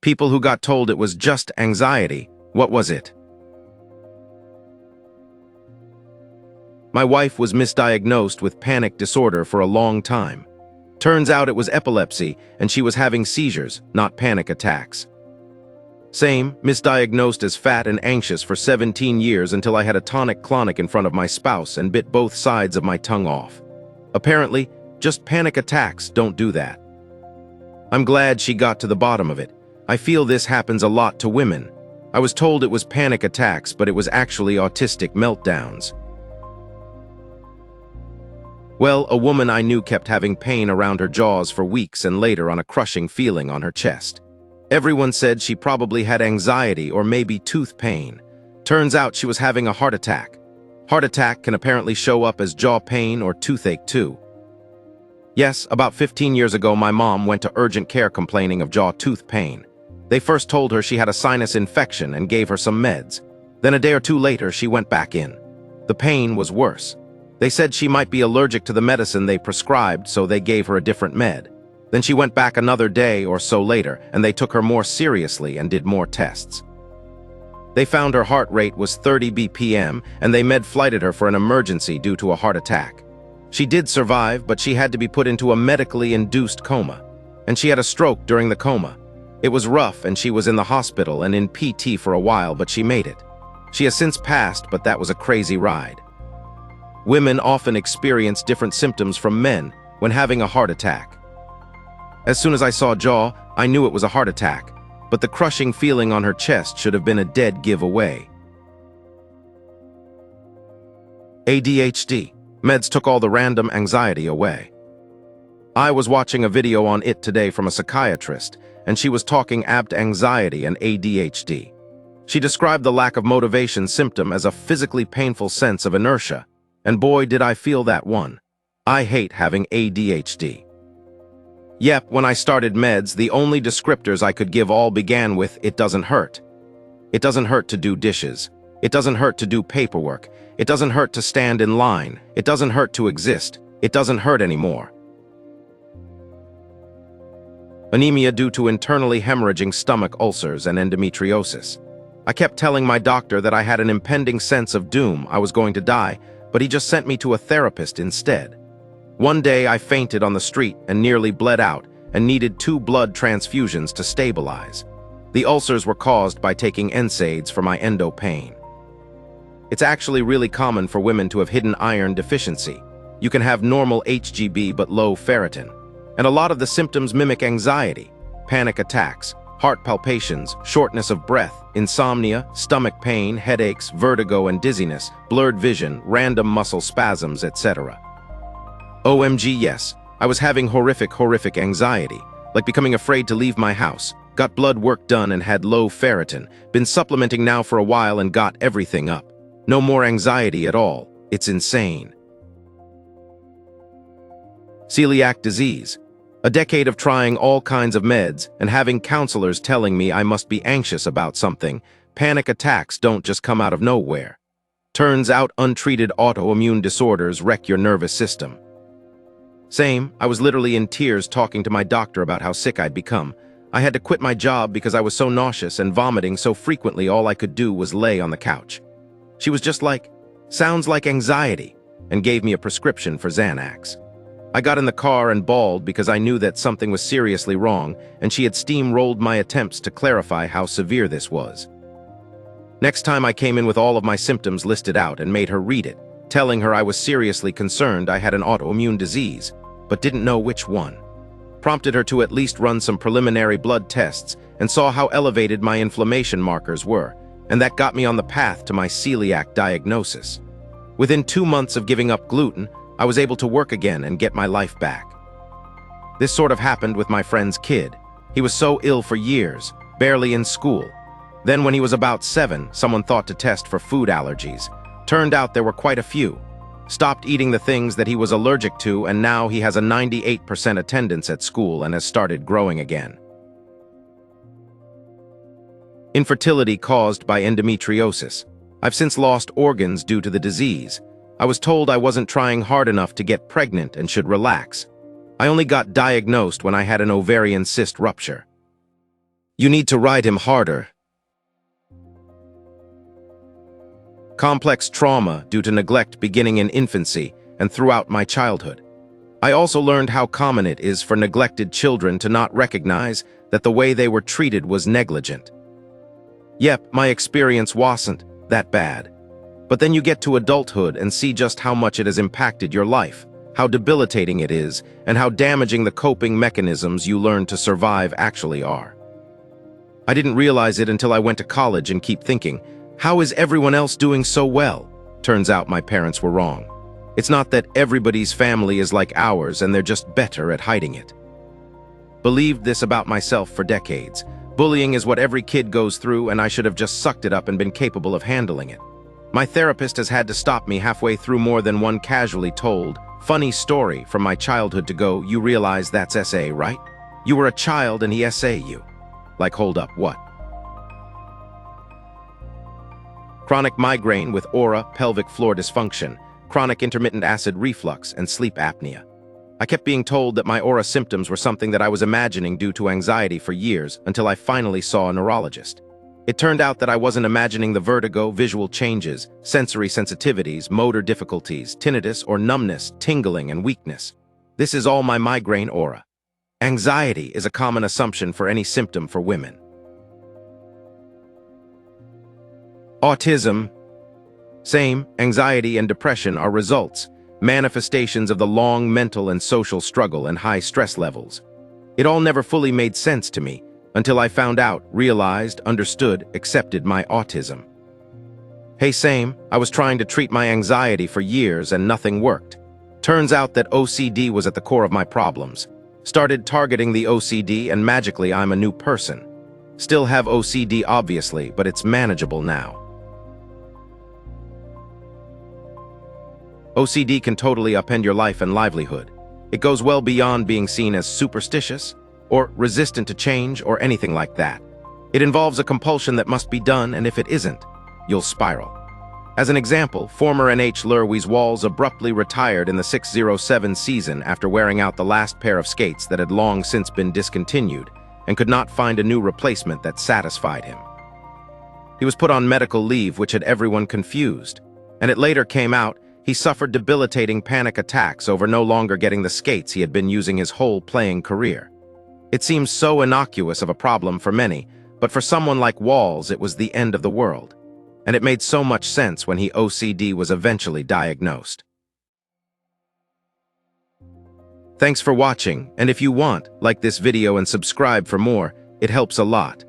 People who got told it was just anxiety. What was it? My wife was misdiagnosed with panic disorder for a long time. Turns out it was epilepsy, and she was having seizures, not panic attacks. Same, misdiagnosed as fat and anxious for 17 years until I had a tonic-clonic in front of my spouse and bit both sides of my tongue off. Apparently, just panic attacks don't do that. I'm glad she got to the bottom of it. I feel this happens a lot to women. I was told it was panic attacks, but it was actually autistic meltdowns. Well, a woman I knew kept having pain around her jaws for weeks and later on a crushing feeling on her chest. Everyone said she probably had anxiety or maybe tooth pain. Turns out she was having a heart attack. Heart attack can apparently show up as jaw pain or toothache too. Yes, about 15 years ago my mom went to urgent care complaining of jaw-tooth pain. They first told her she had a sinus infection and gave her some meds. Then a day or two later she went back in. The pain was worse. They said she might be allergic to the medicine they prescribed, so they gave her a different med. Then she went back another day or so later, and they took her more seriously and did more tests. They found her heart rate was 30 BPM, and they med-flighted her for an emergency due to a heart attack. She did survive, but she had to be put into a medically induced coma. And she had a stroke during the coma. It was rough, and she was in the hospital and in PT for a while, but she made it. She has since passed, but that was a crazy ride. Women often experience different symptoms from men when having a heart attack. As soon as I saw jaw, I knew it was a heart attack, but the crushing feeling on her chest should have been a dead giveaway. ADHD. Meds took all the random anxiety away. I was watching a video on it today from a psychiatrist, and she was talking apt anxiety and ADHD. She described the lack of motivation symptom as a physically painful sense of inertia, and boy did I feel that one. I hate having ADHD. Yep, when I started meds, the only descriptors I could give all began with, "It doesn't hurt." It doesn't hurt to do dishes. It doesn't hurt to do paperwork. It doesn't hurt to stand in line. It doesn't hurt to exist. It doesn't hurt anymore. Anemia due to internally hemorrhaging stomach ulcers and endometriosis. I kept telling my doctor that I had an impending sense of doom, I was going to die, but he just sent me to a therapist instead. One day I fainted on the street and nearly bled out and needed 2 blood transfusions to stabilize. The ulcers were caused by taking NSAIDs for my endo pain. It's actually really common for women to have hidden iron deficiency. You can have normal HGB but low ferritin. And a lot of the symptoms mimic anxiety, panic attacks, heart palpitations, shortness of breath, insomnia, stomach pain, headaches, vertigo and dizziness, blurred vision, random muscle spasms, etc. OMG, yes, I was having horrific anxiety, like becoming afraid to leave my house, got blood work done and had low ferritin, been supplementing now for a while and got everything up. No more anxiety at all. It's insane. Celiac disease. A decade of trying all kinds of meds and having counselors telling me I must be anxious about something. Panic attacks don't just come out of nowhere. Turns out untreated autoimmune disorders wreck your nervous system. Same, I was literally in tears talking to my doctor about how sick I'd become. I had to quit my job because I was so nauseous and vomiting so frequently all I could do was lay on the couch. She was just like, "Sounds like anxiety," and gave me a prescription for Xanax. I got in the car and bawled because I knew that something was seriously wrong, and she had steamrolled my attempts to clarify how severe this was. Next time I came in with all of my symptoms listed out and made her read it, telling her I was seriously concerned I had an autoimmune disease, but didn't know which one. Prompted her to at least run some preliminary blood tests and saw how elevated my inflammation markers were, and that got me on the path to my celiac diagnosis. Within 2 months of giving up gluten, I was able to work again and get my life back. This sort of happened with my friend's kid. He was so ill for years, barely in school. Then when he was about 7, someone thought to test for food allergies. Turned out there were quite a few. Stopped eating the things that he was allergic to, and now he has a 98% attendance at school and has started growing again. Infertility caused by endometriosis. I've since lost organs due to the disease. I was told I wasn't trying hard enough to get pregnant and should relax. I only got diagnosed when I had an ovarian cyst rupture. You need to ride him harder. Complex trauma due to neglect beginning in infancy and throughout my childhood. I also learned how common it is for neglected children to not recognize that the way they were treated was negligent. Yep, my experience wasn't that bad. But then you get to adulthood and see just how much it has impacted your life, how debilitating it is, and how damaging the coping mechanisms you learn to survive actually are. I didn't realize it until I went to college and keep thinking, how is everyone else doing so well? Turns out my parents were wrong. It's not that everybody's family is like ours and they're just better at hiding it. Believed this about myself for decades. Bullying is what every kid goes through, and I should have just sucked it up and been capable of handling it. My therapist has had to stop me halfway through more than one casually told, funny story from my childhood to go, you realize that's SA, right? You were a child and he SA you. Like, hold up, what? Chronic migraine with aura, pelvic floor dysfunction, chronic intermittent acid reflux, and sleep apnea. I kept being told that my aura symptoms were something that I was imagining due to anxiety for years until I finally saw a neurologist. It turned out that I wasn't imagining the vertigo, visual changes, sensory sensitivities, motor difficulties, tinnitus or numbness, tingling, and weakness. This is all my migraine aura. Anxiety is a common assumption for any symptom for women. Autism. Same, anxiety and depression are results, manifestations of the long mental and social struggle and high stress levels. It all never fully made sense to me until I found out, realized, understood, accepted my autism. Hey, same, I was trying to treat my anxiety for years and nothing worked. Turns out that OCD was at the core of my problems. Started targeting the OCD and magically I'm a new person. Still have OCD obviously, but it's manageable now. OCD can totally upend your life and livelihood. It goes well beyond being seen as superstitious or resistant to change or anything like that. It involves a compulsion that must be done, and if it isn't, you'll spiral. As an example, former NH Lerwe's Walls abruptly retired in the 607 season after wearing out the last pair of skates that had long since been discontinued and could not find a new replacement that satisfied him. He was put on medical leave, which had everyone confused, and it later came out he suffered debilitating panic attacks over no longer getting the skates he had been using his whole playing career. It seems so innocuous of a problem for many, but for someone like Walls, it was the end of the world. And it made so much sense when he OCD was eventually diagnosed. Thanks for watching, and if you want, like this video and subscribe for more, it helps a lot.